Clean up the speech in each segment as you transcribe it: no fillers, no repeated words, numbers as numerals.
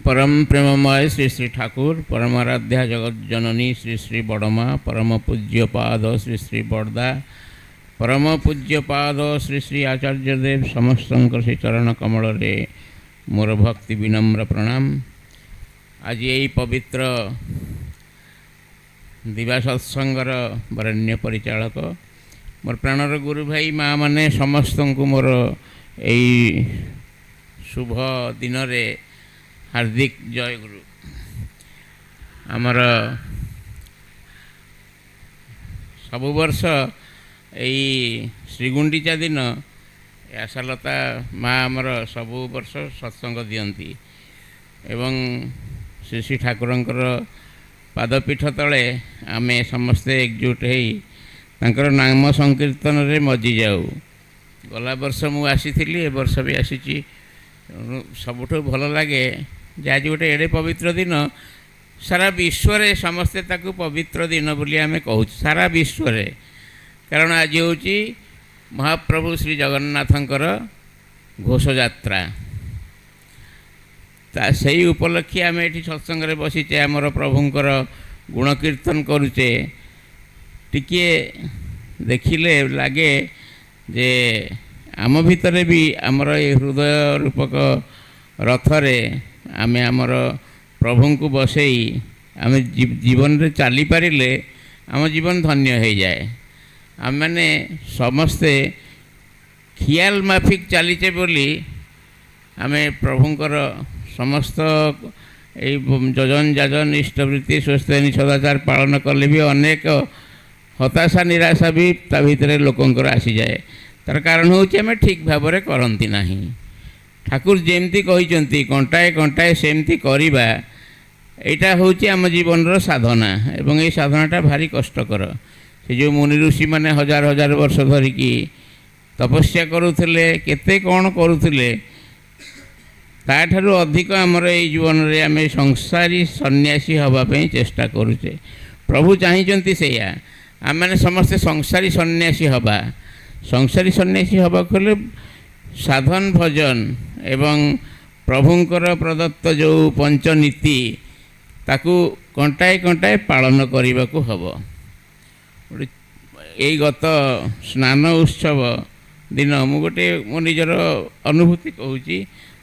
परम प्रेममय श्री श्री ठाकुर परमाराध्या जगत जननी श्री श्री बड़मा परम पूज्य पाद श्री श्री बड़दा परम पूज्य पाद श्री श्री आचार्य देव समस्त श्री चरण कमल रे मोर भक्ति विनम्र प्रणाम। आज यही पवित्र दिवा सत्संगर वरेण्य परिचालक मोर प्राणर गुरु भाई माँ माने समस्त को मोर यही शुभ दिन रे हार्दिक जय गुरु। आमर सब वर्ष यही श्रीगुंडीचा दिन आशालता माँ आमर सब वर्ष सत्संग दियंती एवं श्री श्री ठाकुरंकर पादपीठ तले आमे समस्ते एकजुट होई तांकर नाम संकीर्तन रे मजी जाऊ। गला वर्ष मु आसीथिली ए वर्ष भी आसीची। सबुठो भल लगे जे आज गोटे एडे पवित्र दिन सारा विश्व रे समस्ते ताकू पवित्र दिन बोली आमे कहू सारा विश्व रे। कारण आज होची महाप्रभु श्री जगन्नाथंकर घोष यात्रा ता सही उपलक्षे आमे एठी सत्संग रे बसीचे आमर प्रभुंकर गुण कीर्तन करूचे। टिके देखिले लागे जे आम भितरे भी आमर ये हृदय रूपक रथरे आमे आमर प्रभु को बसई आम जीवन रे चली पारिले आम जीवन धन्य हो जाए। आम मैंने समस्ते खियाल माफिक चलीचे बोली आमे प्रभुंकर समस्त योजन जाजन इष्टवृत्ति स्वस्थ सदाचार पालन कले भी अनेक हताशा निराशा भी ता भितर लोकंकर आसी जाए। तार कारण हूँ आम ठीक भाव में करती ना। ठाकुर जमती कहते कंटाए कंटाए सेमती करवा यहाँ हूँ आम जीवन साधना एवं ये साधनाटा भारी कष्टकर। से जो मुनि ऋषि मैंने हजार हजार वर्ष धरिकी तपस्या करुले केते कौन करुले ताठारु अधिक आमर ये जीवन में आम संसारी सन्यासी हवाई चेष्टा करुचे। प्रभु चाहते से आम मैंने समस्ते संसारी सन्यासी हवा। संसारी सन्यासी हवा कले साधन भजन एवं प्रभुंकर प्रदत्त जो पंचनीति ताकू कंटाए कंटाए पालन करने को हब। यही गत स्नान उत्सव दिन मु गोटे मो निजर अनुभूति कहूँ।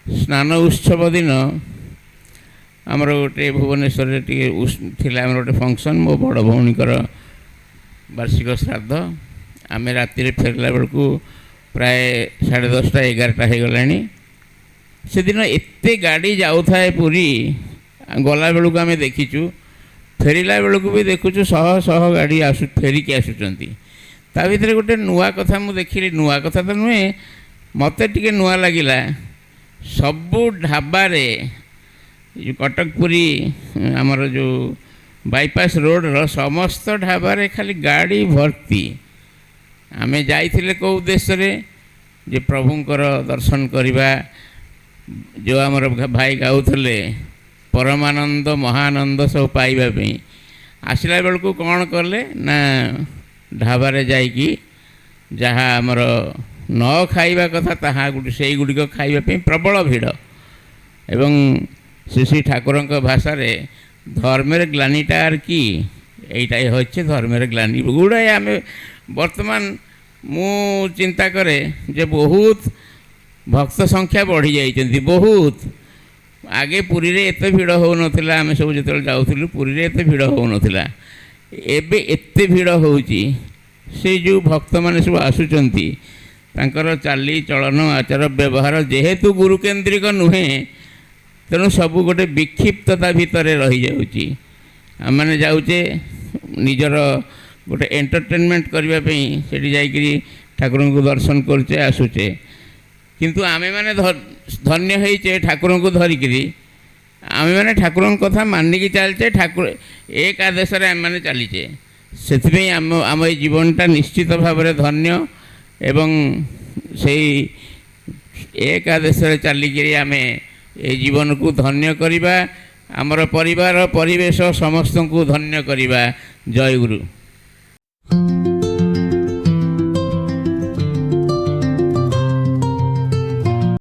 स्नान उत्सव दिन आमर गोटे भुवनेश्वर टे गोटे फंक्शन मो बड़ भौणीकर वार्षिक श्राद्ध। आमे राति फेरला बेलू प्राय 10:30 11टा हो गलानी। से दिन एते गाड़ी जाऊ थाए पुरी गला बेलू आम देखीचु फेरला बेलू भी देखुचु शह शह गाड़ी आसु फेरिकी आसुचंती। ता भितर गोटे नुआ कथा मु देखिली। नुआ कथा तो नुहे मते टिके नुआ लागिला। सबु ढाबारे जो कटक पुरी आमर जो बाईपास रोड रो समस्त ढाबारे खाली गाड़ी भर्ती। आमे जाइथिले को उद्देश्य रे जे प्रभुंकर दर्शन करवा। जो आमर भाई गाउथले परमानंद महानंद सब पाइबा पे आसला बेलू कौन कले ना ढाबारे जाइकी जहाँ आमर न खाइबा कथा ताहा गुडी सेई गुडिक खाइबा पे प्रबल भीड़ एवं श्री श्री ठाकुर भाषा रे धर्मेर ग्लानिटा आर कि एइटा होच्छे धर्मेर ग्लानि गुड़ाए आम वर्तमान मु चिंता करे जे बहुत भक्त संख्या बढ़ी जाइछन्ति। बहुत आगे पुरी रे एते भीड़ हो नथिला। आमे सब जेतल जाउथिलु पुरी रे एते भीड़ हो नथिला। एबे एते भीड़ होउची। से जो भक्त माने सब आसुचन्ति तांकर चाली चलन आचार व्यवहार जेहेतु गुरु केन्द्रिक नुहे तेणु सबू गोटे विक्षिप्तता भितर रही जाउची। आम मैंने जाऊे निजर गोटे एंटरटेनमेंट करने से जाकि ठाकुर को दर्शन करुचे आसुचे। किंतु आमे माने धन्य होइचे ठाकुर को धरिकी आमे माने ठाकुर कथा मानिकी चलचे। ठाकुर एक आदेश आम मैंने चलीचे से आम आम जीवनटा निश्चित भाव में धन्य एवं से एक आदेश चलिकी आमे ए जीवन को धन्य करवा ଆମର ପରିବାର ପରିବେଶ ସମସ୍ତଙ୍କୁ ଧନ୍ୟ କରିବା। ଜୟ ଗୁରୁ।